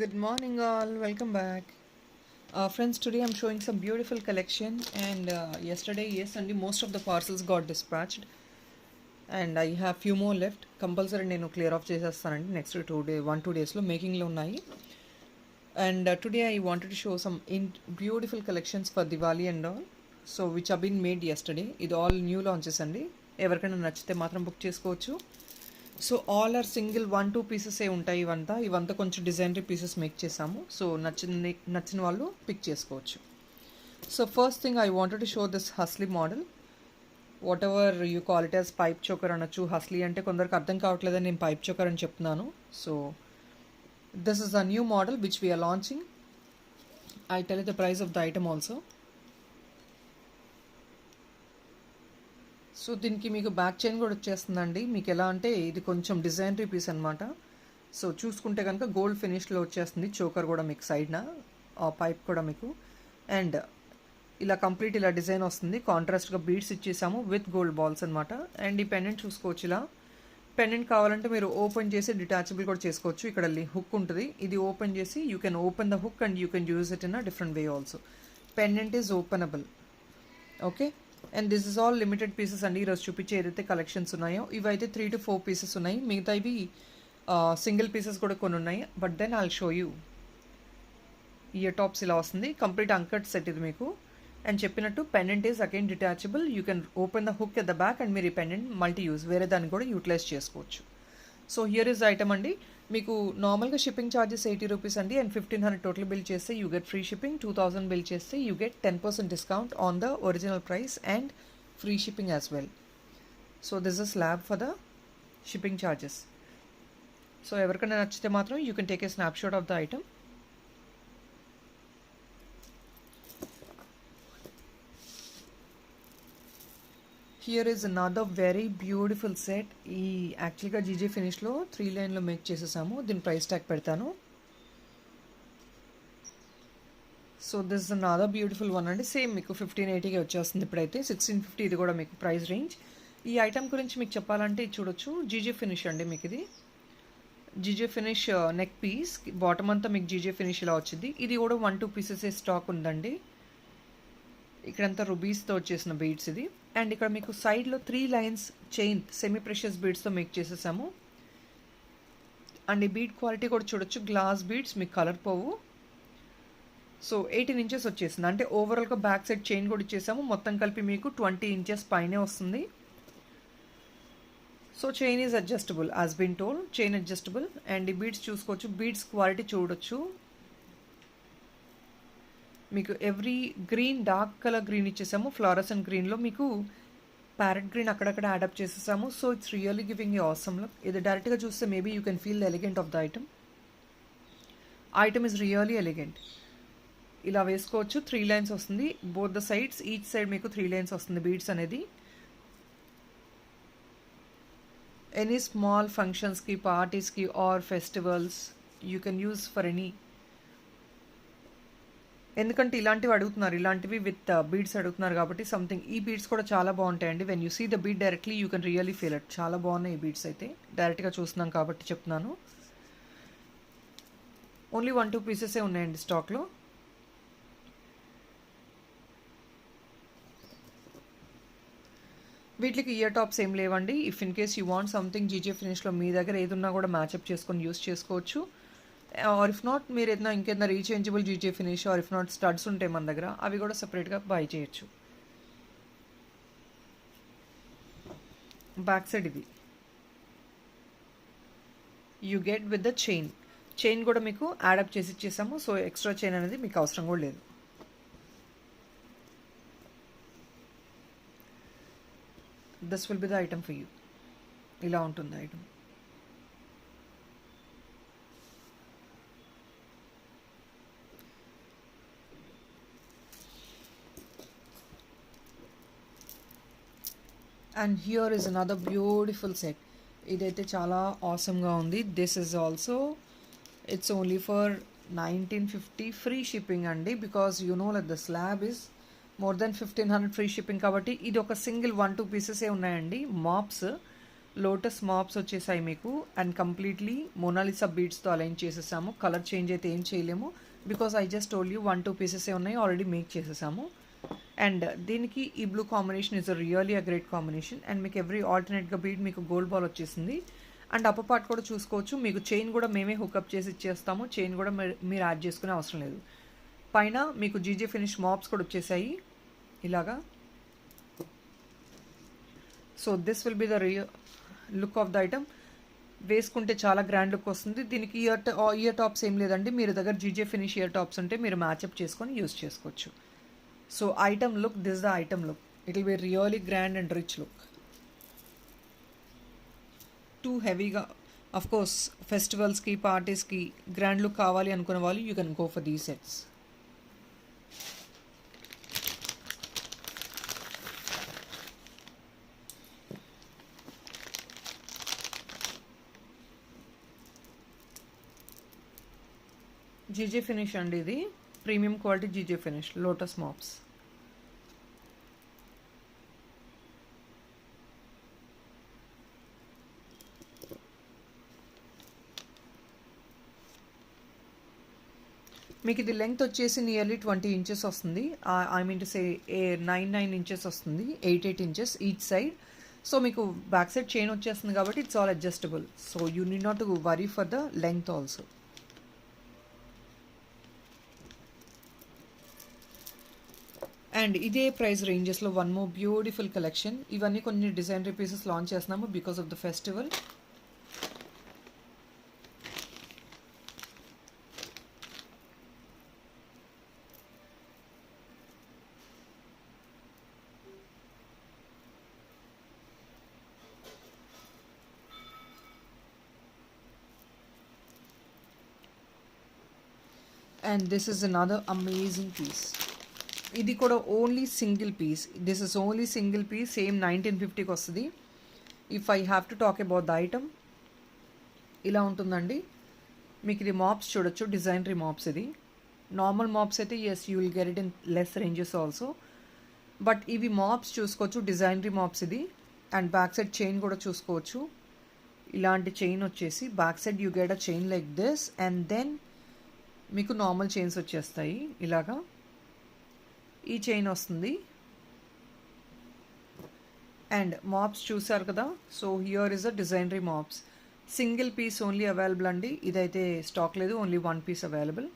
Good morning, all. Welcome back. Friends, today I'm showing some beautiful collection. And yesterday, yes, and most of the parcels got dispatched. And I have few more left. Compulsory నేను clear of చేసేస్తానండి next 2 డేస్లో మేకింగ్లో ఉన్నాయి. And today I wanted to show some beautiful collections for Diwali and all. So which have been made yesterday. ఇది all new launches అండి. ఎవరికైనా నచ్చితే మాత్రం book చేసుకోవచ్చు. So all are single 1-2 పీసెసే ఉంటాయి. ఇవంతా కొంచెం డిజైనరీ పీసెస్ మేక్ చేసాము. సో నచ్చిన వాళ్ళు పిక్ చేసుకోవచ్చు. So first thing I wanted to show this hasli model. Whatever you call it as pipe choker అనొచ్చు. హస్లీ అంటే కొందరికి అర్థం కావట్లేదని నేను పైప్ చోకర్ అని చెప్తున్నాను. So this is a new model which we're launching. I tell the price of the item also. So దీనికి మీకు back chain కూడా వచ్చేస్తుందండి. మీకు ఎలా అంటే ఇది కొంచెం డిజైనరీ పీస్ అనమాట. సో చూసుకుంటే కనుక గోల్డ్ ఫినిష్లో వచ్చేస్తుంది. చోకర్ కూడా మీకు సైడ్న ఆ పైప్ కూడా మీకు అండ్ ఇలా కంప్లీట్ ఇలా డిజైన్ వస్తుంది. కాంట్రాస్ట్గా బీడ్స్ ఇచ్చేసాము విత్ గోల్డ్ బాల్స్ అనమాట. అండ్ ఈ పెండెంట్ చూసుకోవచ్చు. ఇలా పెండెంట్ కావాలంటే మీరు ఓపెన్ చేసి డిటాచబుల్ కూడా చేసుకోవచ్చు. ఇక్కడ హుక్ ఉంటుంది. ఇది ఓపెన్ చేసి you can open the hook and you can use it in a different way also. Pendant is openable. Okay, and this is all limited pieces అండి. ఈరోజు చూపించే ఏదైతే కలెక్షన్స్ ఉన్నాయో ఇవైతే 3 to 4 పీసెస్ ఉన్నాయి. మిగతా ఇవి సింగిల్ పీసెస్ కూడా కొన్ని ఉన్నాయి. But then I'll show you. Ear tops ఇలా వస్తుంది. కంప్లీట్ అంకట్ సెట్ ఇది మీకు. అండ్ చెప్పినట్టు pendant is again detachable. You can open the hook at the back and మీరు ఈ పెండెంట్ మల్టీ యూజ్ వేరే దాన్ని కూడా యూటిలైజ్ చేసుకోవచ్చు. సో హియర్ ఇస్ ఐటమ్ అండి. మీకు నార్మల్గా షిప్పింగ్ ఛార్జెస్ 80 రూపీస్ అండి. అండ్ 1500 టోటల్ బిల్ చేస్తే you get free shipping. 2000 bill చేస్తే you get 10% discount on the original price and free shipping as well. So this is slab for the shipping charges. So ఎవరికైనా నచ్చితే మాత్రం you can take a snap shot of the item. Here is another very beautiful set. ఈ యాక్చువల్గా GJ ఫినిష్లో 3 లైన్లో make చేసేసాము. దీని price tag పెడతాను. So this is another beautiful one అండి. సేమ్ మీకు 1580కి వచ్చేస్తుంది ఇప్పుడైతే. 1650 ఇది కూడా మీకు ప్రైస్ రేంజ్. ఈ ఐటమ్ గురించి మీకు చెప్పాలంటే ఇది చూడొచ్చు. జీజే ఫినిష్ అండి. మీకు ఇది GJ finish neck piece. Bottom అంతా మీకు జీజే ఫినిష్ ఇలా వచ్చింది. ఇది కూడా 1-2 పీసెస్ స్టాక్ ఉందండి. ఇక్కడంతా రుబీస్తో వచ్చేసిన బీడ్స్ ఇది. అండ్ ఇక్కడ మీకు సైడ్లో 3 లైన్స్ చైన్ సెమీ ప్రెషియస్ బీడ్స్తో మేక్ చేసేసాము. అండ్ ఈ బీడ్ క్వాలిటీ కూడా చూడొచ్చు. గ్లాస్ బీడ్స్ మీకు కలర్ పోవు. సో 18 ఇంచెస్ వచ్చేసింది. అంటే ఓవరాల్గా బ్యాక్ సైడ్ చైన్ కూడా ఇచ్చేసాము. మొత్తం కలిపి మీకు 20 ఇంచెస్ పైనే వస్తుంది. So chain is adjustable as been told. Chain adjustable. And ఈ బీడ్స్ చూసుకోవచ్చు. బీడ్స్ క్వాలిటీ చూడొచ్చు. మీకు every green dark colour green ఇచ్చేసాము. ఫ్లోరసెంట్ గ్రీన్లో మీకు ప్యారెట్ గ్రీన్ అక్కడక్కడ యాడప్ చేసేసాము. So it's really giving a awesome look. ఇది డైరెక్ట్గా చూస్తే maybe you can feel the elegant of the item. Item is really elegant. ఇలా వేసుకోవచ్చు. 3 లైన్స్ వస్తుంది both the sides. Each side మీకు 3 లైన్స్ వస్తుంది బీడ్స్ అనేది. ఎనీ స్మాల్ ఫంక్షన్స్కి, పార్టీస్కి or festivals you can use for any. ఎందుకంటే ఇలాంటివి అడుగుతున్నారు. ఇలాంటివి విత్ బీడ్స్ అడుగుతున్నారు కాబట్టి సంథింగ్. ఈ బీడ్స్ కూడా చాలా బాగుంటాయండి. When you see the bead directly you can really feel it. చాలా బాగున్నాయి ఈ బీడ్స్ అయితే. డైరెక్ట్గా చూస్తున్నాం కాబట్టి చెప్తున్నాను. ఓన్లీ 1-2 పీసెసే ఉన్నాయండి స్టాక్లో. వీటికి ఇయర్ టాప్స్ ఏం లేవండి. If in case you want something GJ ఫినిష్లో మీ దగ్గర ఏదున్నా కూడా మ్యాచ్అప్ చేసుకొని యూస్ చేసుకోవచ్చు. ఆర్ ఇఫ్ నాట్ మీరు ఏదైనా ఇంకేదైనా rechangeable GJ finish or if not studs ఉంటాయి మన దగ్గర, అవి కూడా సపరేట్గా బై చేయొచ్చు. బ్యాక్ సైడ్ ఇది you get with the chain. Chain కూడా మీకు యాడప్ చేసి ఇచ్చేసాము. సో ఎక్స్ట్రా చైన్ అనేది మీకు అవసరం కూడా లేదు. This will be the item for you. ఇలా ఉంటుంది item. And here is another beautiful set. ఇదైతే చాలా ఆసమ్గా ఉంది. This is also it's only for 1950 free shipping అండి. Because you know like the slab is more than 1500 free shipping కాబట్టి ఇది ఒక సింగిల్ 1-2 పీసెసే ఉన్నాయండి. మాప్స్ లోటస్ మాప్స్ వచ్చేసాయి మీకు అండ్ కంప్లీట్లీ మోనాలిసా బీడ్స్తో అలైన్ చేసేసాము. కలర్ చేంజ్ అయితే ఏం చేయలేము because I just told you 1-2 pieces ఉన్నాయి, ఆల్రెడీ మేక్ చేసేసాము. అండ్ దీనికి ఈ blue combination is really a great combination. And మీకు ఎవ్రీ ఆల్టర్నేట్గా బీడ్ మీకు గోల్డ్ బాల్ వచ్చేసింది. అండ్ అప్పర్ పార్ట్ కూడా చూసుకోవచ్చు, మీకు చైన్ కూడా మేమే హుక్అప్ చేసి ఇచ్చేస్తాము. చైన్ కూడా మీరు యాడ్ చేసుకునే అవసరం లేదు. పైన మీకు జీజే ఫినిష్ మాప్స్ కూడా వచ్చేసాయి ఇలాగా. So this will be the look of the item. వేసుకుంటే చాలా గ్రాండ్ లుక్ వస్తుంది. దీనికి ఇయర్ టాప్స్ ఏం లేదండి, మీరు దగ్గర జీజే ఫినిష్ ఇయర్ టాప్స్ ఉంటే మీరు మ్యాచ్అప్ చేసుకొని యూస్ చేసుకోవచ్చు. So item look, this the item look. It will be really grand and rich look. Too హెవీగా అఫ్ కోర్స్ ఫెస్టివల్స్కి పార్టీస్కి గ్రాండ్ లుక్ కావాలి అనుకునే వాళ్ళు you can go for these sets. GJ finish అండి, ఇది premium quality GJ finish lotus MOPs. మీకు ఇది లెంగ్త్ వచ్చేసి నియర్లీ 20 ఇంచెస్ వస్తుంది. I mean to say 9 inches వస్తుంది, 8 ఇంచెస్ ఈచ్ సైడ్. సో మీకు బ్యాక్ సైడ్ చైన్ వచ్చేస్తుంది కాబట్టి it's all adjustable. So you need not to worry for the length also. And ఇదే price రేంజెస్లో వన్ మోర్ బ్యూటిఫుల్ కలెక్షన్. ఇవన్నీ కొన్ని డిజైనరీ pieces launch చేస్తున్నాము because of the festival. And this is another amazing piece. ఇది కూడా only single piece. This is only single piece, same 1950కి వస్తుంది. If I have to talk about the item, ఇలా ఉంటుందండి. మీకు ఇది మాప్స్ చూడొచ్చు, డిజైనరీ మాప్స్. ఇది నార్మల్ మాప్స్ అయితే as you will get it in less ranges also, but ఇవి మాప్స్ చూసుకోవచ్చు, డిజైనరీ మాప్స్ ఇది. అండ్ బ్యాక్ సైడ్ చైన్ కూడా చూసుకోవచ్చు. ఇలాంటి చైన్ వచ్చేసి back side you get a chain like this and then మీకు నార్మల్ చైన్స్ వచ్చేస్తాయి ఇలాగా. ఈ చైన్ వస్తుంది. అండ్ మాప్స్ చూసారు కదా. So here is a designery MOPs. Single piece only available అండి, ఇదైతే స్టాక్ లేదు, only 1 piece available.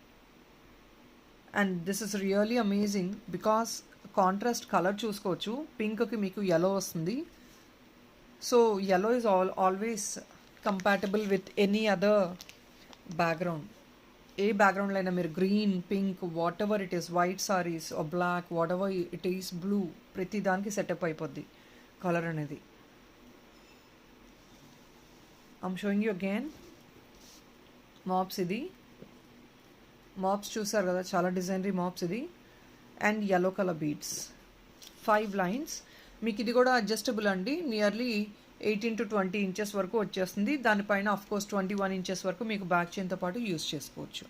And this is really amazing because contrast colour చూసుకోవచ్చు. పింక్కి మీకు yellow వస్తుంది. So yellow is always compatible with any other background. ఏ బ్యాక్గ్రౌండ్లో అయినా మీరు green, pink, whatever it is, white saris black, whatever it is, blue, ప్రతి దానికి సెటప్ అయిపోద్ది కలర్ అనేది. I'm showing you again MOPs. ఇది మాప్స్ చూసారు కదా, చాలా డిజైనరీ మాప్స్ ఇది. And yellow colour beads, 5 lines. మీకు ఇది కూడా అడ్జస్టబుల్ అండి, నియర్లీ 18 to 20 ఇంచెస్ వరకు వచ్చేస్తుంది. దానిపైన ఆఫ్ కోర్స్ 21 ఇంచెస్ వరకు మీకు బ్యాక్ చైన్తో పాటు యూస్ చేసుకోవచ్చు.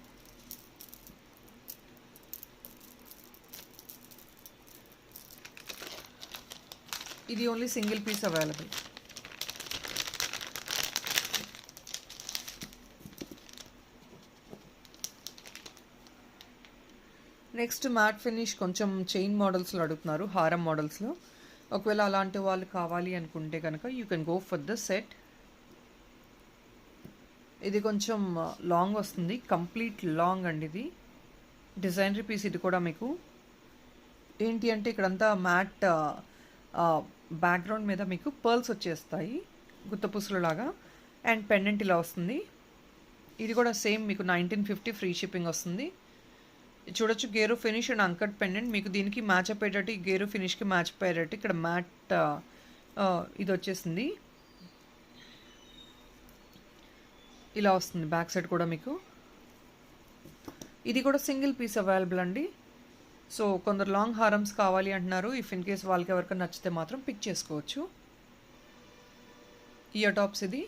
ఇది only single piece available. Next matte finish కొంచెం చైన్ మోడల్స్లో అడుగుతున్నారు, హారం మోడల్స్లో. ఒకవేళ అలాంటి వాళ్ళు కావాలి అనుకుంటే కనుక you can go for the set. ఇది కొంచెం లాంగ్ వస్తుంది, కంప్లీట్ లాంగ్ అండి. ఇది డిజైనరీ పీస్. ఇది కూడా మీకు ఏంటి అంటే ఇక్కడంతా మ్యాట్ బ్యాక్గ్రౌండ్ మీద మీకు పర్ల్స్ వచ్చేస్తాయి గుత్తపూసలు లాగా. అండ్ పెండెంట్ ఇలా వస్తుంది. ఇది కూడా సేమ్ మీకు 1950 ఫ్రీ షిప్పింగ్ వస్తుంది. చూడొచ్చు gear finish and uncut pendant. మీకు దీనికి మ్యాచ్ అయ్యేటట్టు, ఈ గేరు ఫినిష్కి మ్యాచ్ అయ్యేటట్టు ఇక్కడ మ్యాట్ ఇది వచ్చేసింది, ఇలా వస్తుంది. బ్యాక్ సైడ్ కూడా మీకు ఇది కూడా సింగిల్ పీస్ అవైలబుల్ అండి. సో కొందరు లాంగ్ హారమ్స్ కావాలి అంటున్నారు. ఇఫ్ ఇన్ కేస్ వాళ్ళకి ఎవరికైనా నచ్చితే మాత్రం పిక్ చేసుకోవచ్చు. ఇయర్ టాప్స్ ఇది.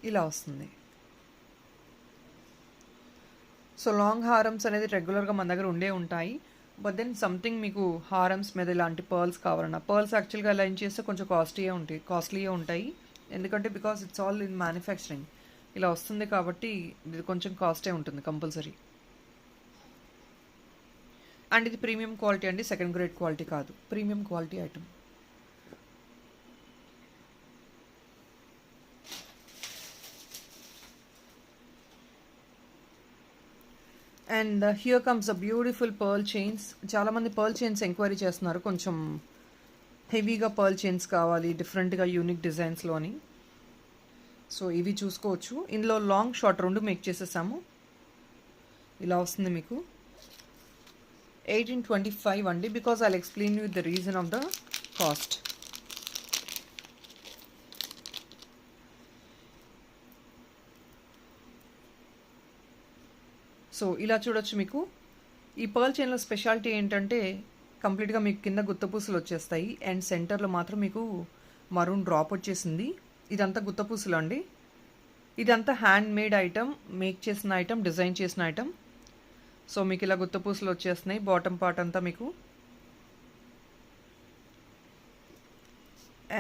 ఇలా వస్తుంది. సో లాంగ్ హారమ్స్ అనేది రెగ్యులర్గా మన దగ్గర ఉండే ఉంటాయి. బట్ దెన్ సంథింగ్ మీకు హారమ్స్ మీద ఇలాంటి పర్ల్స్ కావాలన్నా, పర్ల్స్ యాక్చువల్గా అలైన్ చేస్తే కొంచెం కాస్ట్లీయే ఉంటాయి. ఎందుకంటే because it's all in manufacturing ఇలా వస్తుంది కాబట్టి ఇది కొంచెం కాస్టే ఉంటుంది కంపల్సరీ. అండ్ ఇది ప్రీమియం క్వాలిటీ అండి, సెకండ్ గ్రేడ్ క్వాలిటీ కాదు, premium quality item. And here comes a beautiful pearl chains. చాలామంది పర్ల్ చైన్స్ ఎంక్వైరీ చేస్తున్నారు, కొంచెం హెవీగా పర్ల్ చైన్స్ కావాలి డిఫరెంట్గా యూనిక్ డిజైన్స్లోని. సో ఇవి చూసుకోవచ్చు. ఇందులో లాంగ్ షార్ట్ రెండు మేక్ చేసేసాము. ఇలా వస్తుంది మీకు 1825 అండి, because I'll explain you the reason of the cost. So ఇలా చూడొచ్చు. మీకు ఈ పర్ల్ చైన్లో స్పెషాలిటీ ఏంటంటే కంప్లీట్గా మీకు కింద గుత్తపూసలు వచ్చేస్తాయి అండ్ సెంటర్లో మాత్రం మీకు మరూన్ డ్రాప్ వచ్చేసింది. ఇదంతా గుత్తపూసలు అండి. ఇదంతా హ్యాండ్ మేడ్ ఐటమ్, మేక్ చేసిన ఐటమ్, డిజైన్ చేసిన ఐటమ్. సో మీకు ఇలా గుత్తపూసలు వచ్చేస్తున్నాయి. బాటమ్ పార్ట్ అంతా మీకు.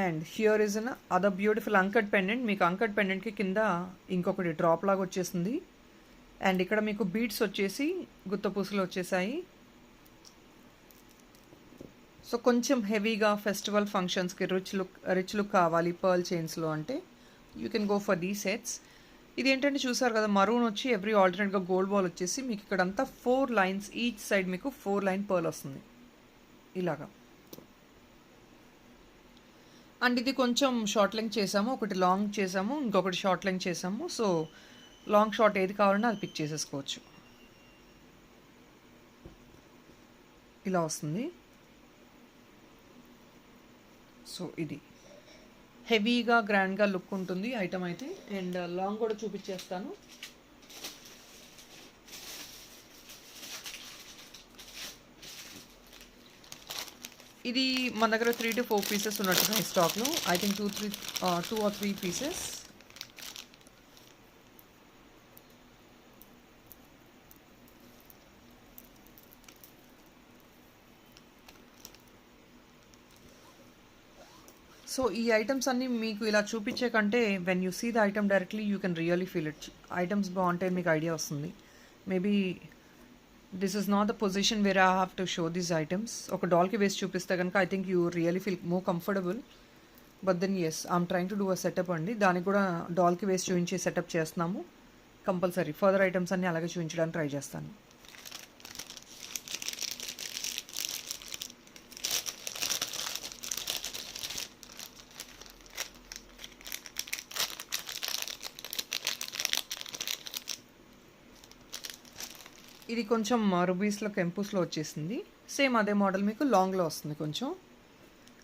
And here is an other beautiful uncut pendant. మీకు అంకట్ పెండెంట్కి కింద ఇంకొకటి డ్రాప్ లాగా వచ్చేసింది. అండ్ ఇక్కడ మీకు బీడ్స్ వచ్చేసి గుత్తపూసలు వచ్చేసాయి. సో కొంచెం హెవీగా ఫెస్టివల్ ఫంక్షన్స్కి రిచ్ లుక్ కావాలి పర్ల్ చైన్స్లో అంటే యూ కెన్ గో ఫర్ దీ సెట్స్. ఇది ఏంటంటే చూసారు కదా, మరూన్ వచ్చి ఎవ్రీ ఆల్టర్నేట్గా గోల్డ్ బాల్ వచ్చేసి మీకు ఇక్కడంతా 4 లైన్స్, ఈచ్ సైడ్ మీకు 4 లైన్ పర్ల్ వస్తుంది ఇలాగా. అండ్ ఇది కొంచెం షార్ట్ లెంగ్త్ చేసాము, ఒకటి లాంగ్ చేసాము, ఇంకొకటి షార్ట్ లెంగ్త్ చేసాము. సో లాంగ్ షార్ట్ ఏది కావాలన్నా అది పిక్ చేసేసుకోవచ్చు. ఇలా వస్తుంది. సో ఇది హెవీగా గ్రాండ్గా లుక్ ఉంటుంది ఐటమ్ అయితే. అండ్ లాంగ్ కూడా చూపించేస్తాను. ఇది మన దగ్గర 3 to 4 పీసెస్ ఉన్నట్టున్నాయి స్టాక్లో. I think 2 or 3 pieces. So ఈ ఐటమ్స్ అన్నీ మీకు ఇలా చూపించే కంటే when you see the item directly you can really feel it. Items బాగుంటే మీకు ఐడియా వస్తుంది. Maybe this is not the position where I have to show these items. ఒక డాల్కి వేసి చూపిస్తే కనుక I think you really feel more comfortable. But then as I'm trying to do a setup అండి. దానికి కూడా డాల్కి వేసి చూపించి సెటప్ చేస్తున్నాము. కంపల్సరీ ఫర్దర్ ఐటమ్స్ అన్నీ అలాగే చూపించడానికి ట్రై చేస్తాను. ఇది కొంచెం రుబీస్లో కెంపూస్లో వచ్చేసింది. సేమ్ అదే మోడల్ మీకు లాంగ్లో వస్తుంది కొంచెం.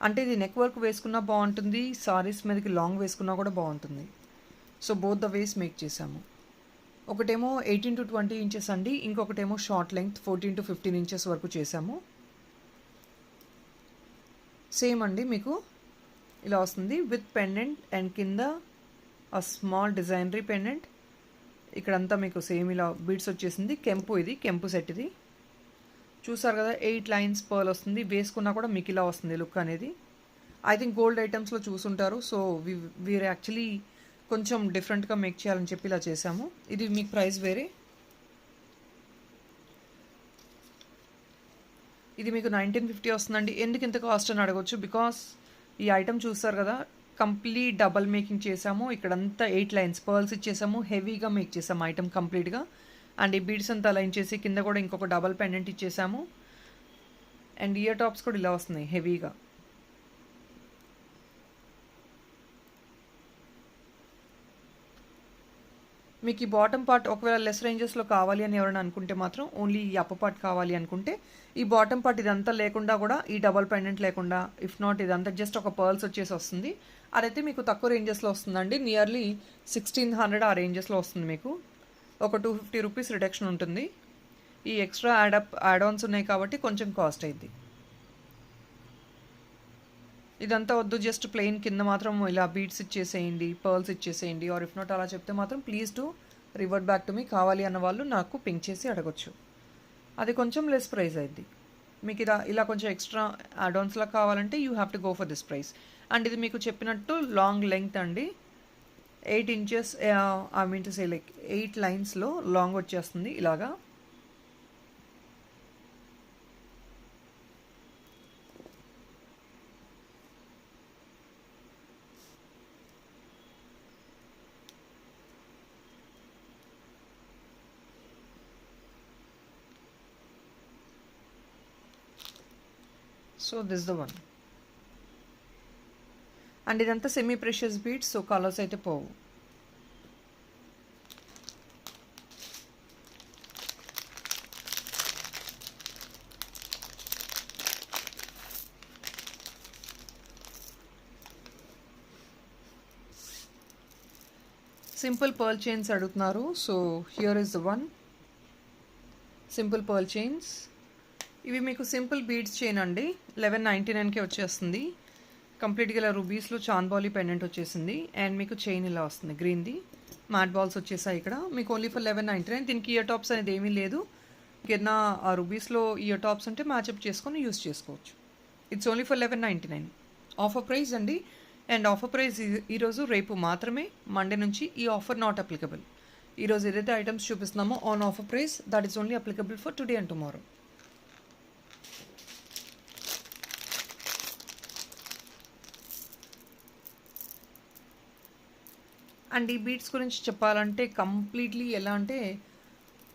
అంటే ఇది నెక్ వర్క్ వేసుకున్నా బాగుంటుంది, సారీస్ మీదకి లాంగ్ వేసుకున్నా కూడా బాగుంటుంది. So both the ways make చేసాము. ఒకటేమో 18 to 20 ఇంచెస్ అండి, ఇంకొకటేమో షార్ట్ లెంగ్త్ 14 to 15 ఇంచెస్ వరకు చేసాము. సేమ్ అండి మీకు ఇలా వస్తుంది విత్ పెండెంట్ అండ్ కింద ఆ స్మాల్ డిజైనరీ పెండెంట్. ఇక్కడంతా మీకు సేమ్ ఇలా బీడ్స్ వచ్చేసింది. కెంపు, ఇది కెంపు సెట్. ఇది చూసారు కదా, 8 లైన్స్ పర్ల్ వస్తుంది. వేసుకున్నా కూడా మీకు ఇలా వస్తుంది లుక్ అనేది. ఐ థింక్ గోల్డ్ ఐటమ్స్లో చూసుంటారు. సో వీరు యాక్చువల్లీ కొంచెం డిఫరెంట్గా మేక్ చేయాలని చెప్పి ఇలా చేసాము. ఇది మీకు ప్రైస్ వేరే. ఇది మీకు 1950 వస్తుందండి. ఎందుకు ఇంత కాస్ట్ అని అడగవచ్చు. బికాస్ ఈ ఐటమ్ చూస్తారు కదా, కంప్లీట్ డబల్ మేకింగ్ చేసాము. ఇక్కడంతా 8 లైన్స్ పర్ల్స్ ఇచ్చేసాము. హెవీగా మేక్ చేసాము ఐటమ్ కంప్లీట్గా. అండ్ ఈ బీడ్స్ అంతా లైన్ చేసి కింద కూడా ఇంకొక డబల్ పెండెంట్ ఇచ్చేసాము. అండ్ ఇయర్ టాప్స్ కూడా ఇలా వస్తున్నాయి హెవీగా. మీకు ఈ బాటమ్ పార్ట్ ఒకవేళ లెస్ రేంజెస్లో కావాలి అని ఎవరైనా అనుకుంటే మాత్రం, ఓన్లీ ఈ అప్పర్ పార్ట్ కావాలి అనుకుంటే ఈ బాటమ్ పార్ట్ ఇదంతా లేకుండా కూడా, ఈ డబల్ పెండెంట్ లేకుండా, ఇఫ్ నాట్ ఇదంతా జస్ట్ ఒక పర్ల్స్ వచ్చేసి వస్తుంది. అదైతే మీకు తక్కువ రేంజెస్లో వస్తుందండి. నియర్లీ 1600 ఆ రేంజెస్లో వస్తుంది. మీకు ఒక 250 రూపీస్ రిడక్షన్ ఉంటుంది. ఈ ఎక్స్ట్రా యాడ్-ఆన్స్ ఉన్నాయి కాబట్టి కొంచెం కాస్ట్ అయింది. ఇదంతా వద్దు, జస్ట్ ప్లెయిన్ కింద మాత్రం ఇలా బీడ్స్ ఇచ్చేసేయండి, పర్ల్స్ ఇచ్చేసేయండి, ఆర్ ఇఫ్ నాట్ అలా చెప్తే మాత్రం please to revert back to me. కావాలి అన్న వాళ్ళు నాకు పింక్ చేసి అడగొచ్చు. అది కొంచెం లెస్ ప్రైస్ అయింది. మీకు ఇలా కొంచెం ఎక్స్ట్రా యాడాన్స్లా కావాలంటే you have to go for this price. And ఇది మీకు చెప్పినట్టు లాంగ్ లెంగ్త్ అండి. 8 inches, I mean to say like 8 లైన్స్లో లాంగ్ వచ్చేస్తుంది ఇలాగా. So this the one. And ఇదంతా semi precious beads, so colours అయితే పోవు. సింపుల్ పర్ల్ చైన్స్ అడుగుతున్నారు. So here is the one simple pearl chains. ఇవి మీకు సింపుల్ బీడ్స్ చైన్ అండి. 1199కే వచ్చేస్తుంది. కంప్లీట్గా ఇలా రూబీస్లో చాంద్బాలి పెండెంట్ వచ్చేసింది. అండ్ మీకు చైన్ ఇలా వస్తుంది గ్రీన్ది. మ్యాట్ బాల్స్ వచ్చేసాయి ఇక్కడ. మీకు ఓన్లీ ఫర్ 1199. దీనికి ఇయర్ టాప్స్ అనేది ఏమీ లేదు. ఏదైనా ఆ రూబీస్లో ఇయర్ టాప్స్ ఉంటే మ్యాచ్అప్ చేసుకొని యూస్ చేసుకోవచ్చు. It's only for 1199. Offer price అండి. అండ్ ఆఫర్ ప్రైస్ ఈరోజు రేపు మాత్రమే, మండే నుంచి ఈ ఆఫర్ నాట్ అప్లికబుల్. ఈరోజు ఏదైతే ఐటమ్స్ చూపిస్తున్నామో on offer price that is only applicable for today and tomorrow. And ఈ బీడ్స్ గురించి చెప్పాలంటే కంప్లీట్లీ ఎలా అంటే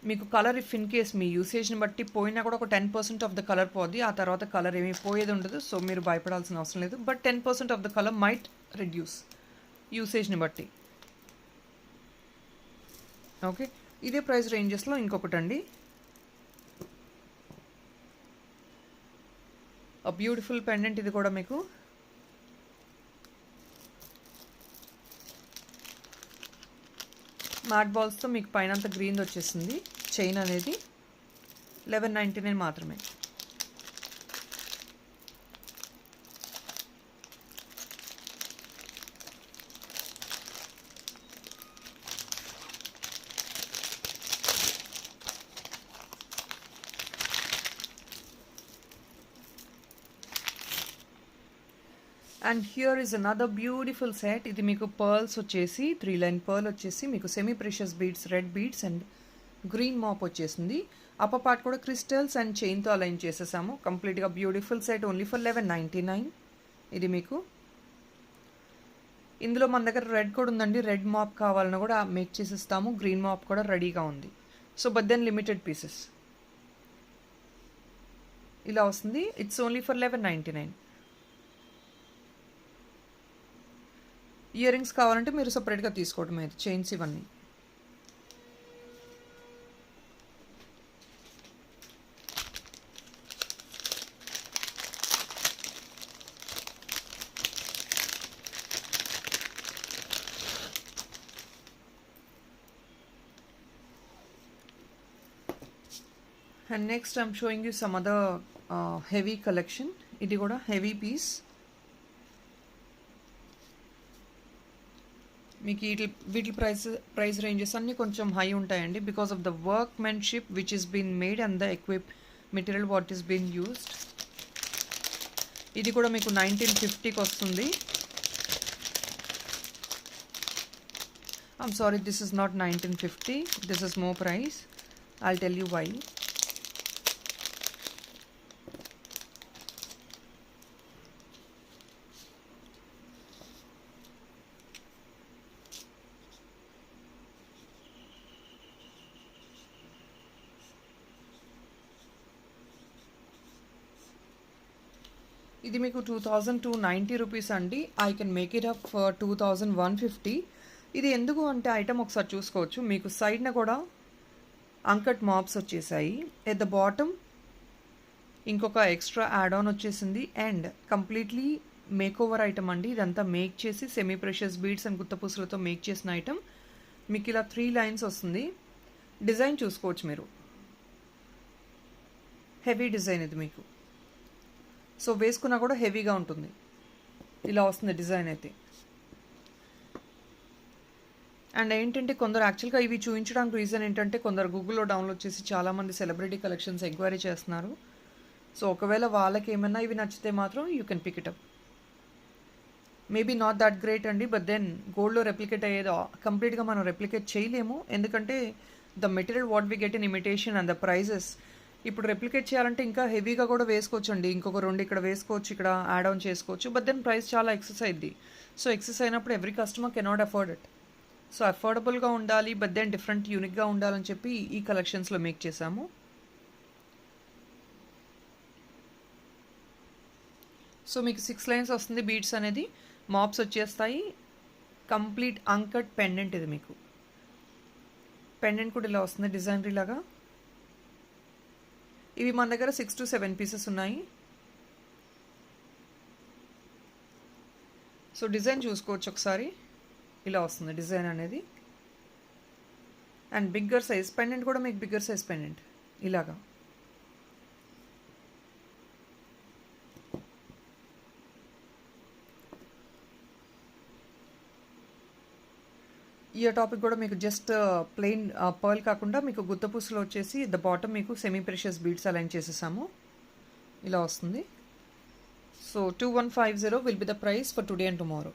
మీకు కలర్ ఇఫ్ ఇన్ కేస్ మీ యూసేజ్ని బట్టి పోయినా కూడా ఒక 10% ఆఫ్ ద కలర్ పోద్ది. ఆ తర్వాత కలర్ ఏమీ పోయేది ఉండదు. సో మీరు భయపడాల్సిన అవసరం లేదు. But 10% of the colour might reduce యూసేజ్ని బట్టి. ఓకే, ఇదే ప్రైస్ రేంజెస్లో ఇంకొకటి అండి. A beautiful pendant. ఇది కూడా మీకు మ్యాట్ బాల్స్తో మీకు పైన అంతా గ్రీన్ వచ్చేసింది. చైన్ అనేది 1199 మాత్రమే. And here is another beautiful set. ఇది మీకు పర్ల్స్ వచ్చేసి 3 లైన్ పర్ల్ వచ్చేసి మీకు semi precious beads, red beads and green MOP వచ్చేసింది. అప్పర్ పార్ట్ కూడా క్రిస్టల్స్ అండ్ చైన్తో అలైన్ చేసేసాము. కంప్లీట్గా బ్యూటిఫుల్ సెట్ ఓన్లీ ఫర్ 1199. ఇది మీకు ఇందులో మన దగ్గర రెడ్ కూడా ఉందండి. రెడ్ మాప్ కావాలన్నా కూడా మేక్ చేసిస్తాము. గ్రీన్ మాప్ కూడా రెడీగా ఉంది. So but then limited pieces ఇలా వస్తుంది. It's only for 1199. Earrings కావాలంటే మీరు సపరేట్గా తీసుకోవడమే. చైన్స్ ఇవన్నీ. And next I'm showing you some other heavy collection. ఇది కూడా హెవీ పీస్. మీకు వీటి ప్రైస్ రేంజెస్ అన్నీ కొంచెం హై ఉంటాయండి. Because of the workmanship which is been made and the material what is been used. ఇది కూడా మీకు 1950కి వస్తుంది. I'm sorry, this is not 1950. This is more price. I'll tell you why. ఇది మీకు 2290 రూపీస్ అండి. I can make it up for 2150. ఇది ఎందుకు అంటే ఐటమ్ ఒకసారి చూసుకోవచ్చు. మీకు సైడ్న కూడా అంకట్ మాప్స్ వచ్చేసాయి. ఎట్ ద బాటమ్ ఇంకొక ఎక్స్ట్రా యాడ్ ఆన్ వచ్చేసింది. And completely make over item అండి. ఇదంతా మేక్ చేసి సెమీ ప్రెషియస్ బీడ్స్ అండ్ గుత్తపూసలతో మేక్ చేసిన ఐటమ్. మీకు ఇలా 3 లైన్స్ వస్తుంది. డిజైన్ చూసుకోవచ్చు మీరు. హెవీ డిజైన్ ఇది మీకు. సో వేసుకున్నా కూడా హెవీగా ఉంటుంది. ఇలా వస్తుంది డిజైన్ అయితే. అండ్ ఏంటంటే కొందరు యాక్చువల్గా ఇవి చూపించడానికి రీజన్ ఏంటంటే కొందరు గూగుల్లో డౌన్లోడ్ చేసి చాలామంది సెలబ్రిటీ కలెక్షన్స్ ఎంక్వైరీ చేస్తున్నారు. సో ఒకవేళ వాళ్ళకి ఏమన్నా ఇవి నచ్చితే మాత్రం you can pick it up. Maybe not that great అండి, బట్ దెన్ గోల్డ్లో రెప్లికేట్ అయ్యేది కంప్లీట్గా మనం రెప్లికేట్ చేయలేము. ఎందుకంటే the material what we get in imitation and the prices ఇప్పుడు రెప్లికేట్ చేయాలంటే ఇంకా హెవీగా కూడా వేసుకోవచ్చు అండి. ఇంకొక 2 ఇక్కడ వేసుకోవచ్చు, ఇక్కడ యాడ్ ఆన్ చేసుకోవచ్చు. బట్ దెన్ ప్రైస్ చాలా ఎక్సెస్ అయింది. సో ఎక్సెస్ అయినప్పుడు every customer cannot afford it. So అఫోర్డబుల్గా ఉండాలి, బట్ దెన్ డిఫరెంట్ యూనిక్గా ఉండాలని చెప్పి ఈ కలెక్షన్స్లో మేక్ చేశాము. సో మీకు 6 లైన్స్ వస్తుంది బీడ్స్ అనేది, మాప్స్ వచ్చేస్తాయి. కంప్లీట్ అంకట్ పెండెంట్ ఇది మీకు. పెండెంట్ కూడా ఇలా వస్తుంది డిజైనరీ లాగా. ఇవి మన దగ్గర 6 to 7 పీసెస్ ఉన్నాయి. సో డిజైన్ చూసుకోవచ్చు ఒకసారి, ఇలా వస్తుంది డిజైన్ అనేది. అండ్ బిగ్గర్ సైజ్ పెండెంట్ కూడా మీకు బిగ్గర్ సైజ్ పెండెంట్ ఇలాగా. ఈ టాపిక్ కూడా మీకు జస్ట్ ప్లెయిన్ పర్ల్ కాకుండా మీకు గుత్తపూసలో వచ్చేసి ద బాటమ్ మీకు సెమీ ప్రెషియస్ బీడ్స్ అలైన్ చేసేసాము. ఇలా వస్తుంది. So 2150 will be the price for today and tomorrow.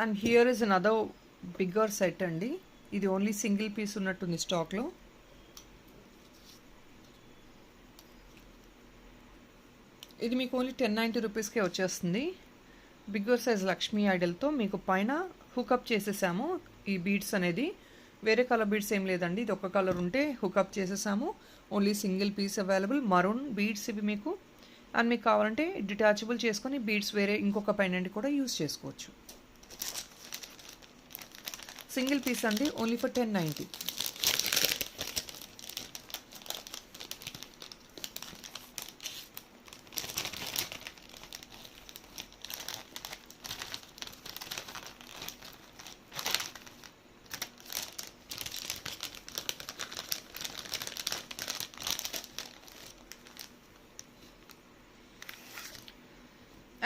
And here is another bigger set అండి. ఇది ఓన్లీ సింగిల్ పీస్ ఉన్నట్టుంది స్టాక్లో. ఇది మీకు ఓన్లీ 1090 రూపీస్కే వచ్చేస్తుంది. బిగ్గర్ సైజ్ లక్ష్మీ ఐడల్తో మీకు పైన హుకప్ చేసేసాము ఈ బీడ్స్ అనేది. వేరే కలర్ బీడ్స్ ఏం లేదండి, ఇది ఒక కలర్ ఉంటే హుకప్ చేసేసాము. Only single piece available. Maroon beads ఇవి మీకు. అండ్ మీకు కావాలంటే డిటాచబుల్ చేసుకొని బీడ్స్ వేరే ఇంకొక పెండెంట్ కూడా యూస్ చేసుకోవచ్చు. సింగిల్ పీస్ అండి, ఓన్లీ ఫర్ 1090.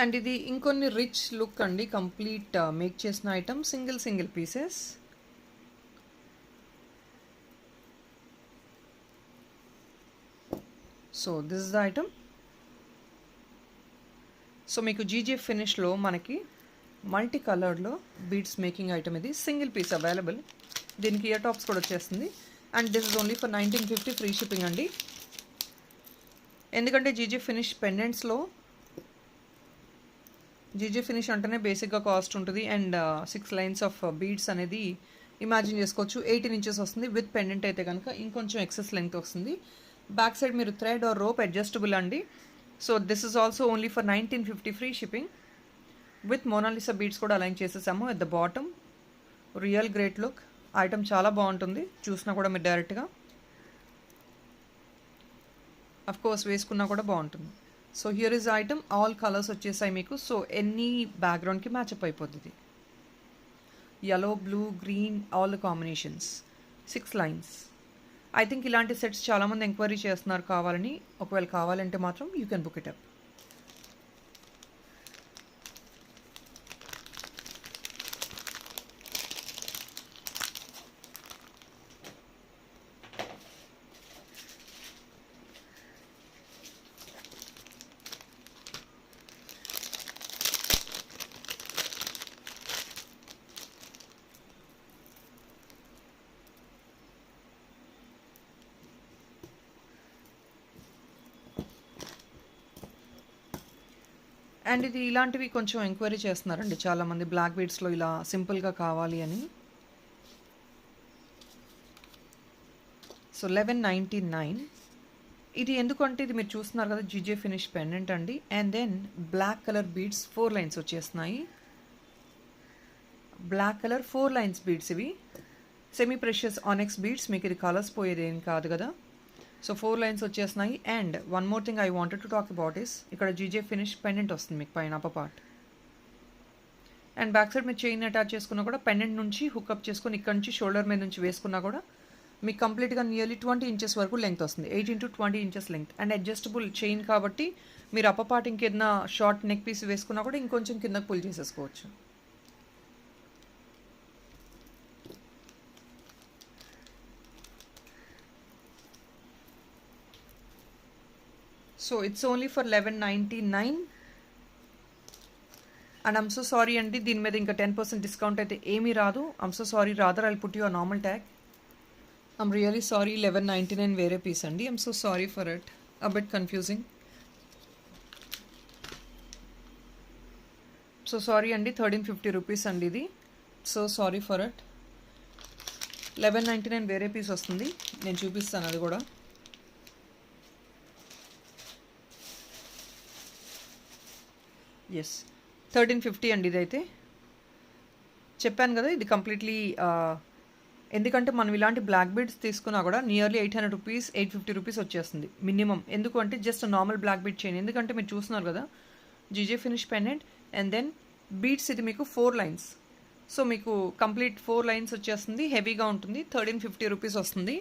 అండ్ ఇది ఇంకొన్ని రిచ్ లుక్ అండి, కంప్లీట్ మేక్ చేసిన item. Single pieces. So this is the item. So మీకు జీజీఎఫ్ ఫినిష్లో మనకి మల్టీ కలర్లో బీడ్స్ మేకింగ్ ఐటమ్ ఇది. Single piece available. దీనికి ఇయర్ టాప్స్ కూడా వచ్చేస్తుంది. And this is only for 1950 free shipping అండి. ఎందుకంటే జీజీఎఫ్ ఫినిష్ పెండెంట్స్లో జీజీ ఫినిష్ అంటేనే బేసిక్గా కాస్ట్ ఉంటుంది. అండ్ 6 లైన్స్ ఆఫ్ బీడ్స్ అనేది ఇమాజిన్ చేసుకోవచ్చు. 18 ఇంచెస్ వస్తుంది. విత్ పెండెంట్ అయితే కనుక ఇంకొంచెం ఎక్సెస్ లెంగ్త్ వస్తుంది. బ్యాక్ సైడ్ మీరు థ్రెడ్ ఆర్ రోప్ అడ్జస్టబుల్ అండి. So this is also only for 1950 free shipping. With Mona Lisa beads కూడా అలైన్ చేసేసాము at the bottom. Real great look. Item చాలా బాగుంటుంది, చూసినా కూడా మీరు డైరెక్ట్గా. అఫ్ కోర్స్ వేసుకున్నా కూడా బాగుంటుంది. So here is item. All colours వచ్చేసాయి మీకు. సో ఎనీ బ్యాక్గ్రౌండ్కి మ్యాచప్ అయిపోతుంది. yellow, blue, green, all the combinations. 6 lines. I think ఇలాంటి సెట్స్ చాలామంది ఎంక్వైరీ చేస్తున్నారు కావాలని. ఒకవేళ కావాలంటే మాత్రం you can book it up. And ఇది ఇలాంటివి కొంచెం ఎంక్వైరీ చేస్తున్నారండి చాలామంది, బ్లాక్ బీడ్స్లో ఇలా సింపుల్గా కావాలి అని. సో 1199. ఇది ఎందుకంటే ఇది మీరు చూస్తున్నారు కదా జీజే ఫినిష్ పెండెంట్ అండి. And then black colour beads 4 lines వచ్చేస్తున్నాయి. బ్లాక్ కలర్ 4 లైన్స్ బీడ్స్ ఇవి. Semi precious onyx beads. మీకు ఇది కలర్స్ పోయేది ఏం కాదు కదా. సో 4 లైన్స్ వచ్చేస్తున్నాయి. And one more thing I wanted to talk about is, ఇక్కడ జీజే ఫినిష్ పెండెంట్ వస్తుంది మీకు పైన upper part. And back side మీరు చైన్ అటాచ్ చేసుకున్నా కూడా పెండెంట్ నుంచి హుక్అప్ చేసుకుని ఇక్కడ నుంచి షోల్డర్ మీద నుంచి వేసుకున్నా కూడా మీకు కంప్లీట్గా నియర్లీ 20 ఇంచెస్ వరకు లెంగ్త్ వస్తుంది. 18 to 20 inches length. And adjustable chain కాబట్టి మీరు అప్పర్ పార్ట్ ఇంకేదైనా షార్ట్ నెక్ పీస్ వేసుకున్నా కూడా ఇంకొంచెం కిందకు పుల్ చేసేసుకోవచ్చు. So it's only for 1199. And I'm so sorry అండి, దీని మీద ఇంకా 10% డిస్కౌంట్ అయితే ఏమీ రాదు. I'm so sorry, rather I'll put you a normal tag. I'm really sorry. 1199 వేరే పీస్ అండి. I'm so sorry for it, a bit confusing. So sorry అండి, 1350 రూపీస్ అండి ఇది. So sorry for it. 1199 వేరే పీస్ వస్తుంది, నేను చూపిస్తాను అది కూడా. ఎస్ 1350 అండి ఇదైతే. చెప్పాను కదా ఇది కంప్లీట్లీ, ఎందుకంటే మనం ఇలాంటి బ్లాక్ బీడ్స్ తీసుకున్నా కూడా నియర్లీ 800 రూపీస్ 850 రూపీస్ వచ్చేస్తుంది మినిమం. ఎందుకు అంటే just normal black bead chain. ఎందుకంటే మీరు చూస్తున్నారు కదా GJ finish pendant and then beads. ఇది మీకు 4 లైన్స్. సో మీకు కంప్లీట్ 4 లైన్స్ వచ్చేస్తుంది. హెవీగా ఉంటుంది. 1350 రూపీస్ వస్తుంది.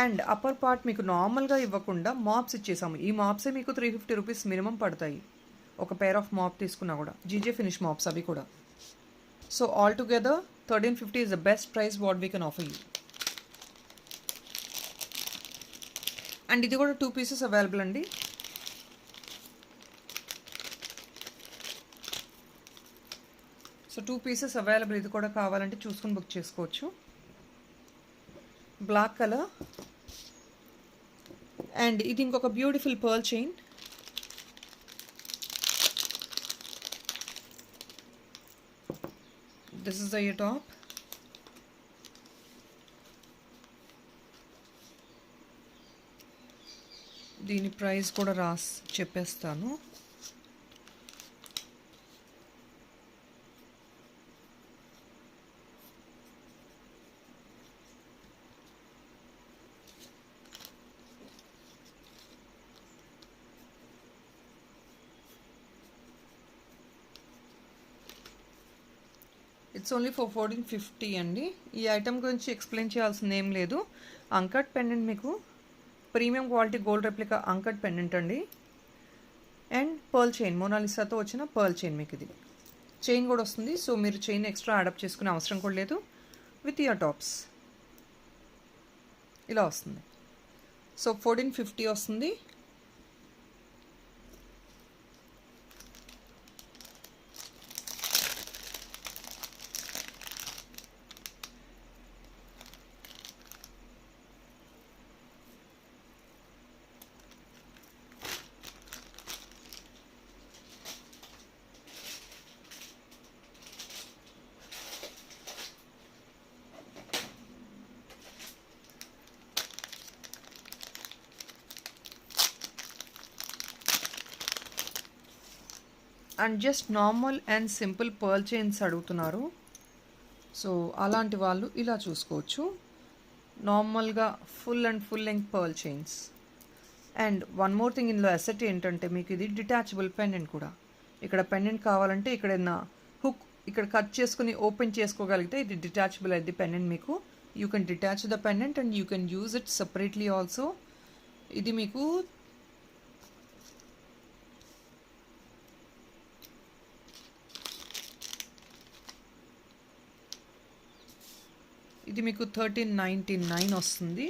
అండ్ అప్పర్ పార్ట్ మీకు నార్మల్గా ఇవ్వకుండా మాప్స్ ఇచ్చేసాము. ఈ మాప్సే మీకు 350 రూపీస్ మినిమం పడతాయి ఒక పేర్ ఆఫ్ మాప్ తీసుకున్నా కూడా. జీజే ఫినిష్ మాప్స్ అవి కూడా. So all together 1350 is the best price what we can offer you. And ఇది కూడా 2 పీసెస్ అవైలబుల్ అండి. So 2 pieces available. ఇది కూడా కావాలంటే చూసుకుని బుక్ చేసుకోవచ్చు. Black colour. అండ్ ఇది ఇంకొక beautiful pearl chain. This is the ear top. దీని ప్రైస్ కూడా చెప్పేస్తాను. ఇట్స్ ఓన్లీ ఫర్ 1450 అండి. ఈ ఐటమ్ గురించి ఎక్స్ప్లెయిన్ చేయాల్సింది ఏం లేదు. అంకట్ పెండెంట్ మీకు premium quality gold replica uncut pendant అండి. అండ్ పర్ల్ చైన్, మోనాలిసాతో వచ్చిన పర్ల్ చైన్ మీకు ఇది. చైన్ కూడా వస్తుంది. సో మీరు చైన్ ఎక్స్ట్రా అడాప్ట్ చేసుకునే అవసరం కూడా లేదు. విత్ ఇయర్ టాప్స్ ఇలా వస్తుంది. సో 1450 వస్తుంది. And just normal and simple pearl chains అడుగుతున్నారు. సో అలాంటి వాళ్ళు ఇలా చూసుకోవచ్చు. నార్మల్గా full and full length pearl chains. And one more thing ఇందులో అసెట్ ఏంటంటే మీకు ఇది డిటాచబుల్ పెండెంట్ కూడా. ఇక్కడ పెండెంట్ కావాలంటే ఇక్కడ హుక్ ఇక్కడ కట్ చేసుకుని ఓపెన్ చేసుకోగలిగితే ఇది డిటాచబుల్ అయితే పెండెంట్ మీకు. You can detach the pendant and you can use it separately also. ఇది మీకు ఇది మీకు 1399 వస్తుంది.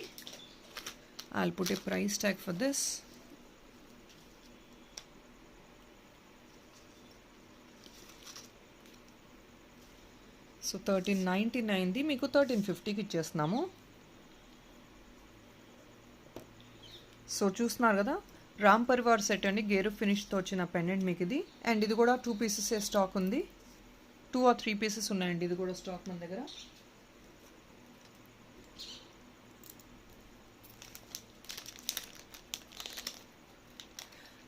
I'll put a price tag for this. So 1399ది మీకు 1350కి ఇచ్చేస్తున్నాము. సో చూస్తున్నారు కదా రామ్ పరివార్ సెట్ అండి, గేరు ఫినిష్తో వచ్చిన పెండెంట్ మీకు ఇది. అండ్ ఇది కూడా 2 పీసెస్ స్టాక్ ఉంది. 2 or 3 పీసెస్ ఉన్నాయండి ఇది కూడా స్టాక్ మన దగ్గర.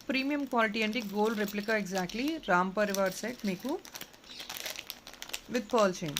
ప్రీమియం క్వాలిటీ అండి, gold replica exactly Ram Parivar set మీకు విత్ పర్ల్ చైన్.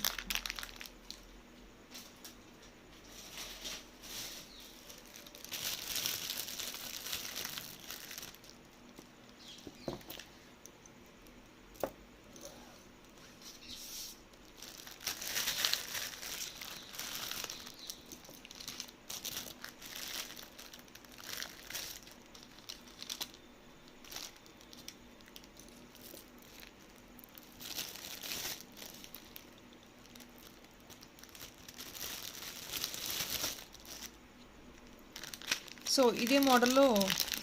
సో ఇదే మోడల్లో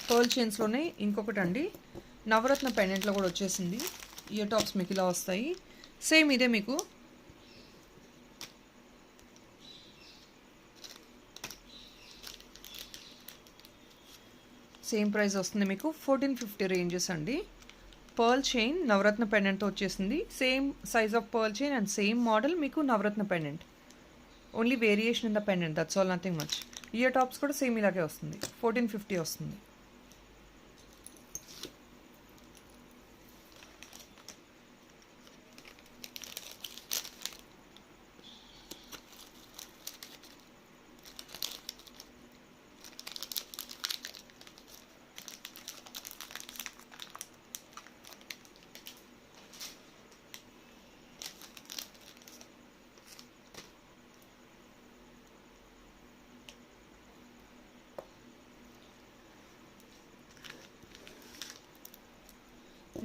పర్ల్ చైన్స్లోనే ఇంకొకటి అండి, నవరత్న పెండెంట్లో కూడా వచ్చేసింది. ఇయర్ టాప్స్ మీకు ఇలా వస్తాయి. సేమ్ ఇదే మీకు సేమ్ ప్రైస్ వస్తుంది మీకు 1450 రేంజెస్ అండి. పర్ల్ చైన్ నవరత్న పెండెంట్తో వచ్చేసింది. Same size of pearl chain and same model మీకు Navaratna pendant. Only variation in the pendant, that's all, nothing much. Ear tops కూడా సేమ్ ఇలాగే వస్తుంది. 1450 వస్తుంది.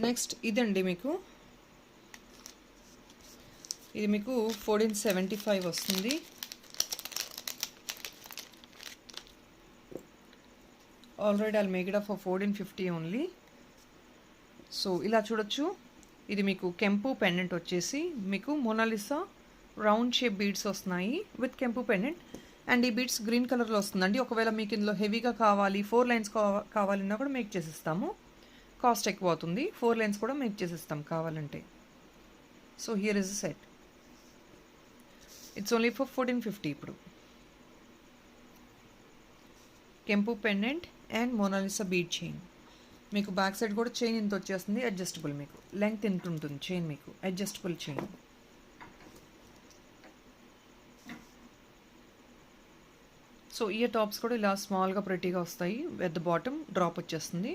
నెక్స్ట్ ఇదండి మీకు, ఇది మీకు 1475 వస్తుంది. Already I'll make it up for 1450 only. So ఇలా చూడొచ్చు. ఇది మీకు కెంపు పెండెంట్ వచ్చేసి మీకు మోనాలిసా రౌండ్ షేప్ బీడ్స్ వస్తున్నాయి విత్ కెంపు పెండెంట్. అండ్ ఈ బీడ్స్ గ్రీన్ కలర్లో వస్తుందండి. ఒకవేళ మీకు ఇందులో హెవీగా కావాలి, 4 లైన్స్ కావాలన్నా కూడా మేక్ చేసిస్తాము. కాస్ట్ ఎక్కువ అవుతుంది. 4 లైన్స్ కూడా మేక్ చేసిస్తాం కావాలంటే. So here is a set. It's only for 1450 ఇప్పుడు. కెంపు pendant and Mona Lisa bead chain. మీకు బ్యాక్ సైడ్ కూడా చైన్ ఇంత వచ్చేస్తుంది, అడ్జస్టబుల్. మీకు లెంగ్త్ ఇంత ఉంటుంది చైన్, మీకు adjustable chain. So ear tops కూడా ఇలా స్మాల్గా ప్రెట్టీగా వస్తాయి. ఎట్ ద బాటమ్ డ్రాప్ వచ్చేస్తుంది.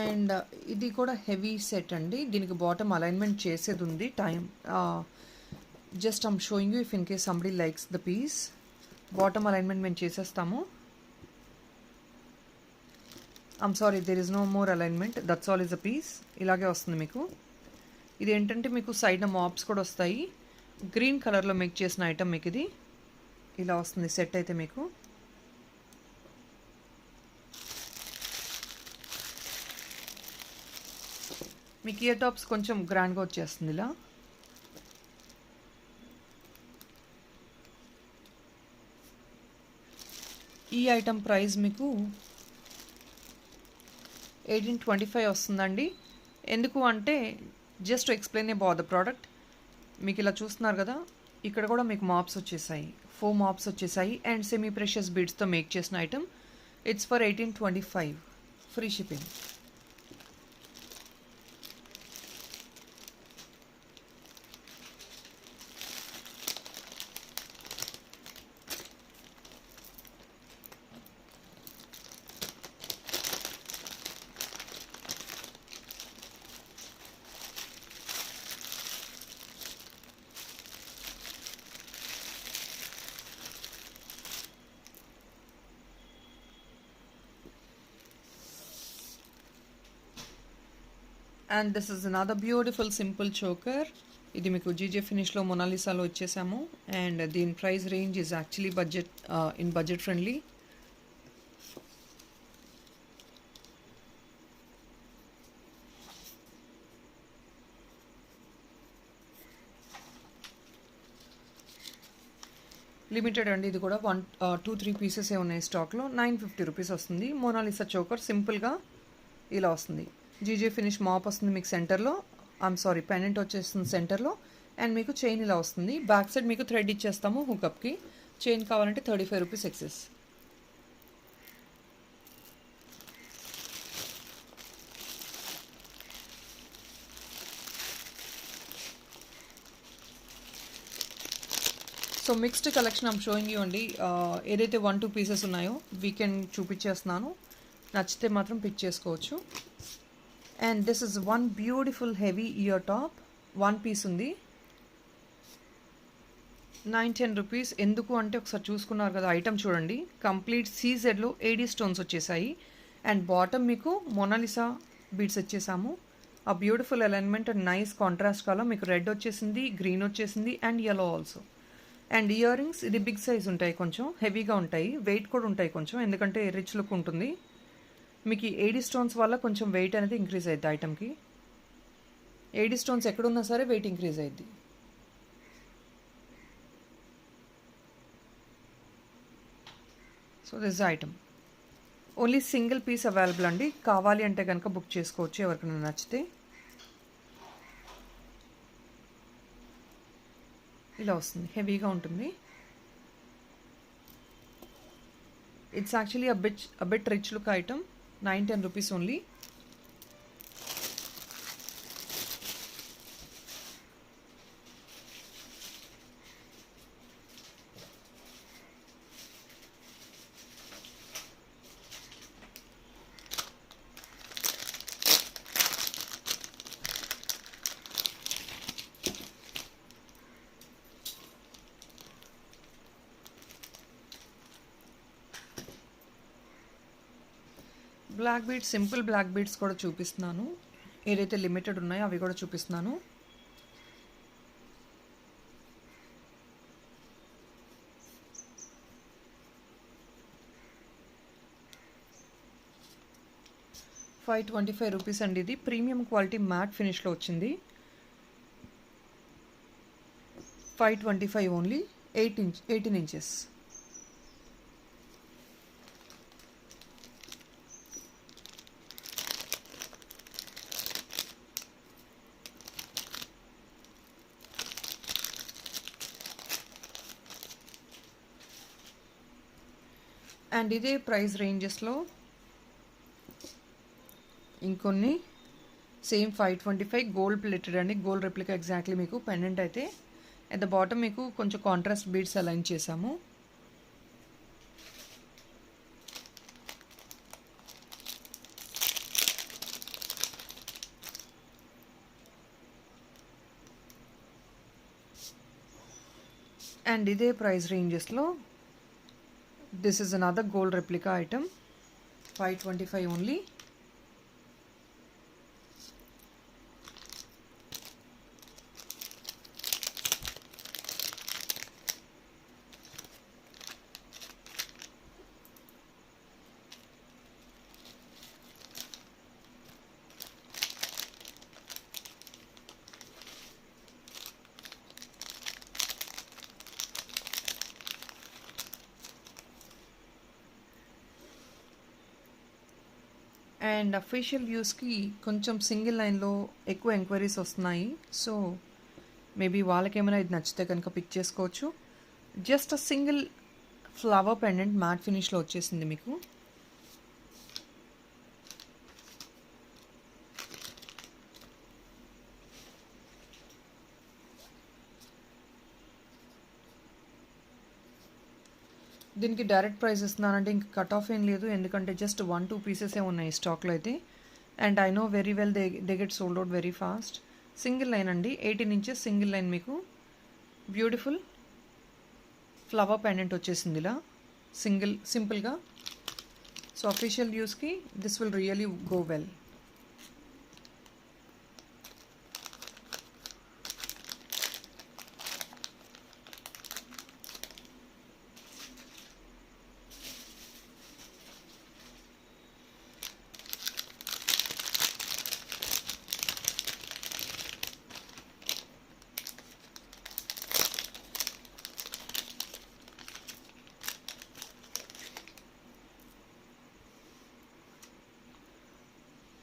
అండ్ ఇది కూడా హెవీ సెట్ అండి. దీనికి బాటమ్ అలైన్మెంట్ చేసేది ఉంది. Time just I'm showing you if in case somebody likes the piece. Bottom alignment మేము చేసేస్తాము. I'm sorry, there is no more alignment, that's all is a piece. ఇలాగే వస్తుంది మీకు. ఇది ఏంటంటే మీకు సైడ్న మాప్స్ కూడా వస్తాయి. గ్రీన్ కలర్లో మేక్ చేసిన ఐటమ్ మీకు ఇది ఇలా వస్తుంది సెట్ అయితే మీకు. మీకు ఇయర్ టాప్స్ కొంచెం గ్రాండ్గా వచ్చేస్తుంది ఇలా. ఈ ఐటమ్ ప్రైస్ మీకు 1825 వస్తుందండి. ఎందుకు అంటే just explain about the product. మీకు ఇలా చూస్తున్నారు కదా, ఇక్కడ కూడా మీకు మాప్స్ వచ్చేసాయి, 4 మాప్స్ వచ్చేసాయి అండ్ సెమీ ప్రెషియస్ బీడ్స్తో మేక్ చేసిన item. It's for 1825, free shipping. And this is another beautiful simple choker. ఇది మీకు జీజే ఫినిష్లో మొనాలిసాలో వచ్చేసాము. అండ్ దీని price range is actually budget friendly. Limited అండి ఇది కూడా 1-2-3 పీసెసే ఉన్నాయి స్టాక్లో. 950 రూపీస్ వస్తుంది. మోనాలిసా చోకర్ సింపుల్గా ఇలా వస్తుంది. జీజే ఫినిష్ మాప్ వస్తుంది మీకు సెంటర్లో. పెండెంట్ వచ్చేస్తుంది సెంటర్లో. అండ్ మీకు చైన్ ఇలా వస్తుంది. బ్యాక్ సైడ్ మీకు థ్రెడ్ ఇచ్చేస్తాము హుకప్కి. చైన్ కావాలంటే 35 rupees excess. So mixed collection I'm showing you అండి. ఏదైతే 1-2 పీసెస్ ఉన్నాయో వీకెండ్ చూపించేస్తున్నాను. నచ్చితే మాత్రం పిక్ చేసుకోవచ్చు. And this is one beautiful heavy ear top. 1 piece ఉంది. 9-10 రూపీస్. ఎందుకు అంటే ఒకసారి చూసుకున్నారు కదా ఐటమ్ చూడండి. కంప్లీట్ సీజెడ్లో ఏడీ స్టోన్స్ వచ్చేసాయి. అండ్ బాటమ్ మీకు మొనాలిసా బీడ్స్ వచ్చేసాము. ఆ beautiful alignment and nice contrast colour మీకు రెడ్ వచ్చేసింది, గ్రీన్ వచ్చేసింది and yellow also. And ear rings ఇది బిగ్ సైజ్ ఉంటాయి, కొంచెం హెవీగా ఉంటాయి, వెయిట్ కూడా ఉంటాయి కొంచెం, ఎందుకంటే రిచ్ లుక్ ఉంటుంది. మీకు ఈ ఏడీ స్టోన్స్ వల్ల కొంచెం వెయిట్ అనేది ఇంక్రీజ్ అయ్యిద్ది ఐటమ్కి. ఏడీ స్టోన్స్ ఎక్కడున్నా సరే వెయిట్ ఇంక్రీజ్ అయ్యిద్ది. So this item only single piece available అండి. కావాలి అంటే కనుక బుక్ చేసుకోవచ్చు ఎవరికైనా నచ్చితే. ఇలా వస్తుంది, హెవీగా ఉంటుంది. It's actually a bit rich look item. 9-10 rupees only. Black beads, simple black beads కూడా చూపిస్తున్నాను. ఏదైతే లిమిటెడ్ ఉన్నాయో అవి కూడా చూపిస్తున్నాను. ₹525 అండి. ఇది ప్రీమియం క్వాలిటీ మ్యాట్ ఫినిష్లో వచ్చింది. 525 ఓన్లీ. 18 ఇంచెస్. అండ్ ఇదే ప్రైస్ రేంజెస్లో ఇంకొన్ని సేమ్ 525 గోల్డ్ ప్లేటెడ్ అండి. గోల్డ్ రెప్లికా ఎగ్జాక్ట్లీ మీకు పెండెంట్ అయితే అట్ ద బాటమ్ మీకు కొంచెం కాంట్రాస్ట్ బీడ్స్ అలైన్ చేసాము. అండ్ ఇదే ప్రైస్ రేంజెస్లో this is another gold replica item. 525 only. And official యూస్కి కొంచెం సింగిల్ లైన్లో ఎక్కువ ఎంక్వైరీస్ వస్తున్నాయి. సో మేబీ వాళ్ళకేమైనా ఇది నచ్చితే కనుక పిక్ చేసుకోవచ్చు. Just a single flower pendant matte ఫినిష్లో వచ్చేసింది మీకు. దీనికి డైరెక్ట్ ప్రైస్ ఇస్తున్నానంటే ఇంక కట్ ఆఫ్ ఏం లేదు, ఎందుకంటే జస్ట్ 1-2 పీసెసే ఉన్నాయి స్టాక్లో అయితే. And I know very well they get sold out very fast. Single line అండి, 18 ఇంచెస్ సింగిల్ లైన్ మీకు బ్యూటిఫుల్ ఫ్లవర్ పెండెంట్ వచ్చేసింది ఇలా సింపుల్గా. సో అఫీషియల్ యూస్కి this will really go well.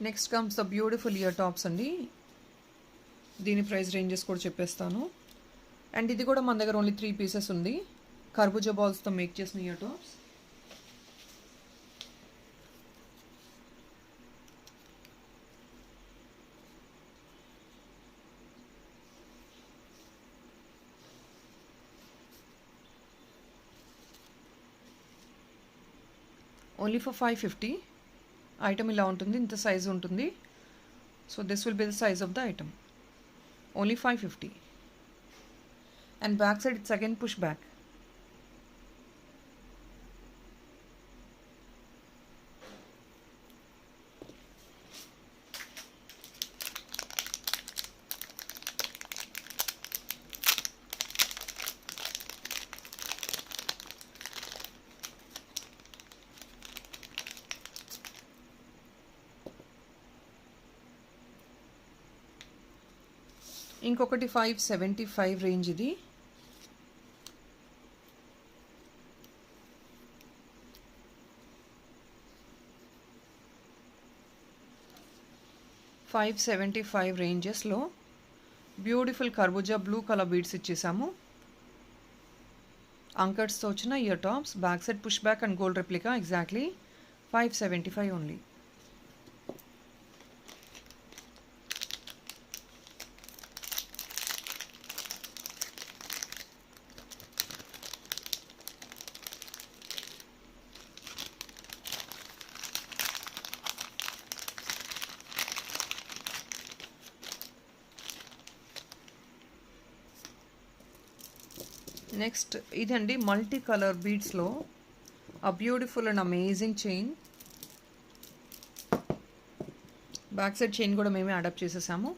Next comes the beautiful ear tops అండి. దీని price ranges కూడా చెప్పేస్తాను. అండ్ ఇది కూడా మన దగ్గర ఓన్లీ 3 పీసెస్ ఉంది. కర్బూజా బాల్స్తో మేక్ చేసిన ear tops. Only for 550. Item ఇలా ఉంటుంది, ఇంత సైజు ఉంటుంది. So this will be the size of the item. Only 550. And back side it's again push back. ఇంకొకటి 575 రేంజ్ ఇది. $575 రేంజెస్లో బ్యూటిఫుల్ కర్బూజా బ్లూ కలర్ బీడ్స్ ఇచ్చేసాము. అంకర్స్తో వచ్చిన ear tops, back side push back and gold replica. Exactly 575 only. Next ఇదండి multi colour బీడ్స్లో ఆ beautiful and amazing chain. Back side chain కూడా మేమే adapt చేసేసాము.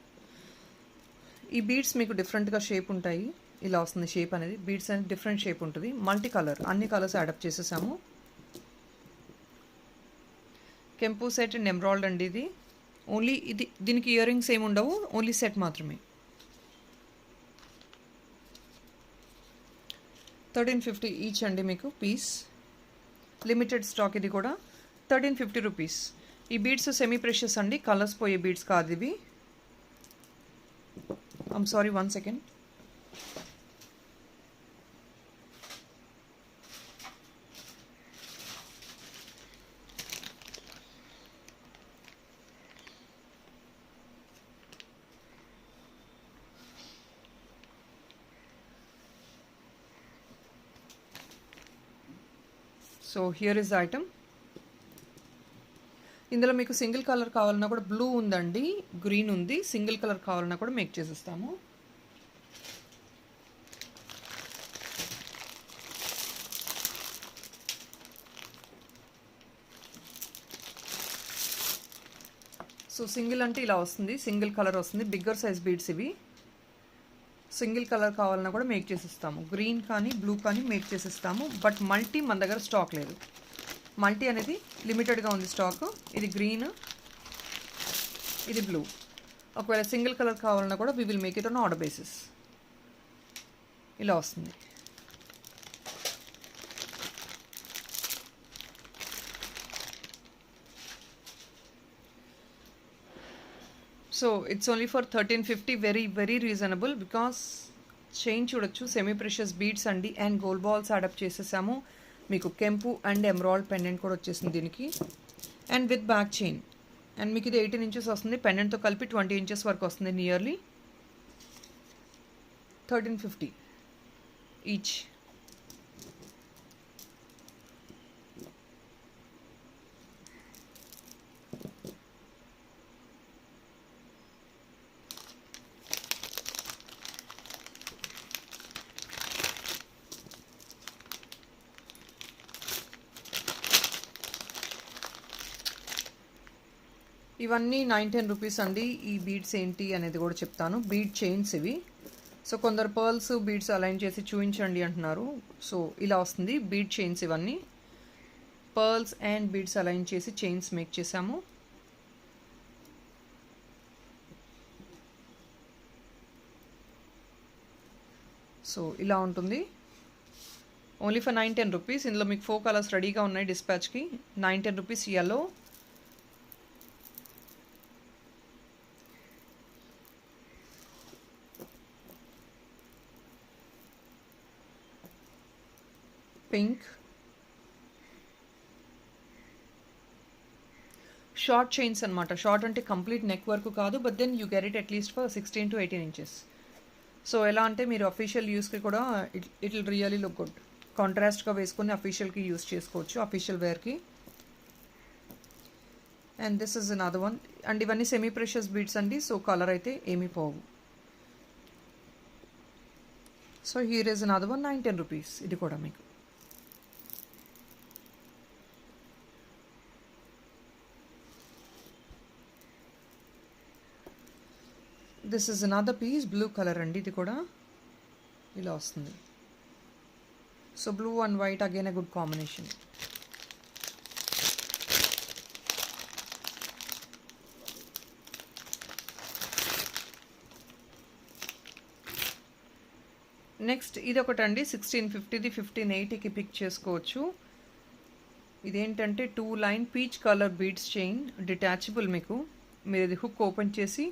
ఈ బీడ్స్ మీకు డిఫరెంట్గా షేప్ ఉంటాయి. ఇలా వస్తుంది షేప్ అనేది. బీడ్స్ అనేది డిఫరెంట్ షేప్ ఉంటుంది. మల్టీ కలర్, అన్ని కలర్స్ అడాప్ట్ చేసేసాము. కెంపు సెట్ అండ్ ఎమరాల్డ్ అండి ఇది. ఓన్లీ ఇది, దీనికి ఇయర్ రింగ్స్ ఏమి ఉండవు, ఓన్లీ సెట్ మాత్రమే. 1350 ఈచ్ అండి మీకు పీస్. లిమిటెడ్ స్టాక్ ఇది కూడా. 1350 రూపీస్. ఈ బీడ్స్ సెమీ ప్రెషియస్ అండి, కలర్స్ పోయే బీడ్స్ కాదు ఇవి. I'm sorry, 1 second. So here is the item. ఇందులో మీకు సింగిల్ కలర్ కావాలన్నా కూడా బ్లూ ఉందండి, గ్రీన్ ఉంది. సింగిల్ కలర్ కావాలన్నా కూడా మేక్ చేసిస్తాము. సో సింగిల్ అంటే ఇలా వస్తుంది, సింగిల్ కలర్ వస్తుంది. బిగ్గర్ సైజ్ బీడ్స్ ఇవి. సింగిల్ కలర్ కావాలన్నా కూడా మేక్ చేసిస్తాము. గ్రీన్ కానీ బ్లూ కానీ మేక్ చేసిస్తాము. బట్ మల్టీ మన దగ్గర స్టాక్ లేదు. మల్టీ అనేది లిమిటెడ్గా ఉంది స్టాక్. ఇది గ్రీన్, ఇది బ్లూ. ఒకవేళ సింగిల్ కలర్ కావాలన్నా కూడా we will make it on order basis. ఇలా వస్తుంది. So it's only for 1350. Very very reasonable. Because chain చూడొచ్చు, సెమీ ప్రెషియస్ బీడ్స్ అండి. అండ్ గోల్డ్ బాల్స్ అడాప్ట్ చేసేసాము. మీకు కెంపు అండ్ ఎమరాల్డ్ పెండెంట్ కూడా వచ్చేసింది దీనికి. And with back chain. And మీకు ఇది 18 ఇంచెస్ వస్తుంది. పెండెంట్తో కలిపి 20 ఇంచెస్ వరకు వస్తుంది నియర్లీ. 1350 ఈచ్. ఇవన్నీ 9-10 రూపీస్ అండి. ఈ బీడ్స్ ఏంటి అనేది కూడా చెప్తాను. బీడ్ చైన్స్ ఇవి. సో కొందరు పర్ల్స్ బీడ్స్ అలైన్ చేసి చూపించండి అంటున్నారు. సో ఇలా వస్తుంది బీడ్ చైన్స్. ఇవన్నీ పర్ల్స్ అండ్ బీడ్స్ అలైన్ చేసి చైన్స్ మేక్ చేసాము. సో ఇలా ఉంటుంది. Only for 9-10 rupees. ఇందులో మీకు 4 కలర్స్ రెడీగా ఉన్నాయి డిస్పాచ్కి. 9-10 rupees. yellow, pink, short chains అనమాట. షార్ట్ అంటే కంప్లీట్ నెక్ వరకు కాదు, but then you get it at least for 16 to 18 inches. So ఎలా అంటే మీరు అఫీషియల్ యూస్కి కూడా it will really look good. కాంట్రాస్ట్గా వేసుకొని అఫీషియల్కి యూస్ చేసుకోవచ్చు, అఫీషియల్ వేర్కి. And this is another one. And ఇవన్నీ సెమీ ప్రెషియస్ బీడ్స్ అండి, సో కలర్ అయితే ఏమీ పోవు. So here is another one, 9-10 rupees. ఇది కూడా మీకు this is another piece, blue colour అండి. ఇది కూడా ఇలా వస్తుంది. So blue and white again a good combination. Next ఇది ఒకటండి, 1650ది 1580కి పిక్ చేసుకోవచ్చు. ఇదేంటంటే 2 line peach colour beads chain, detachable. మీకు మీరు ఇది హుక్ ఓపెన్ చేసి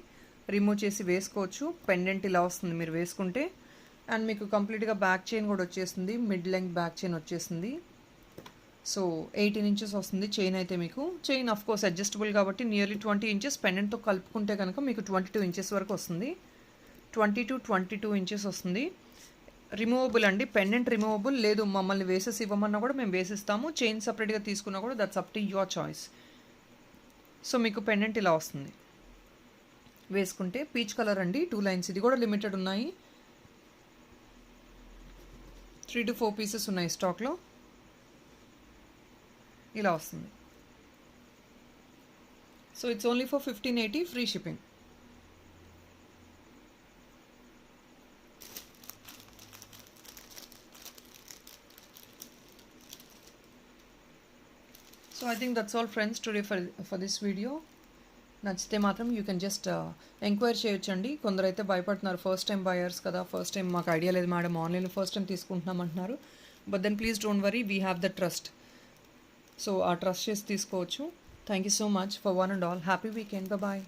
రిమూవ్ చేసి వేసుకోవచ్చు. పెండెంట్ ఇలా వస్తుంది మీరు వేసుకుంటే. అండ్ మీకు కంప్లీట్గా బ్యాక్ చైన్ కూడా వచ్చేస్తుంది, మిడ్ లెంగ్త్ బ్యాక్ చైన్ వచ్చేసింది. సో 18 inches వస్తుంది చైన్ అయితే మీకు. చైన్ ఆఫ్ కోర్స్ అడ్జస్టబుల్ కాబట్టి నియర్లీ 20 inches. పెండెంట్తో కలుపుకుంటే కనుక మీకు 22 inches వరకు వస్తుంది. 20 to 22 inches వస్తుంది. రిమూవబుల్ అండి, పెండెంట్ రిమూవబుల్. లేదు మమ్మల్ని వేసేసి ఇవ్వమన్నా కూడా మేము వేసిస్తాము. చైన్ సపరేట్గా తీసుకున్నా కూడా that's up to your choice. So మీకు పెండెంట్ ఇలా వస్తుంది వేసుకుంటే. పీచ్ కలర్ అండి, 2 lines. ఇది కూడా లిమిటెడ్ ఉన్నాయి, 3 to 4 pieces ఉన్నాయి స్టాక్లో. ఇలా వస్తుంది. So it's only for 1580, free shipping. So I think that's all friends today for this video. నచ్చితే మాత్రం యూ కెన్ జస్ట్ ఎంక్వైరీ చేయొచ్చండి. కొందరైతే భయపడుతున్నారు, ఫస్ట్ టైం బయర్స్ కదా, ఫస్ట్ టైం మాకు ఐడియా లేదు మేడం, ఆన్లైన్లో ఫస్ట్ టైం తీసుకుంటున్నాం అంటున్నారు. But then please don't worry, we have the trust. So ఆ ట్రస్ట్ చేసి తీసుకోవచ్చు. Thank you so much for one and all. Happy weekend. Bye.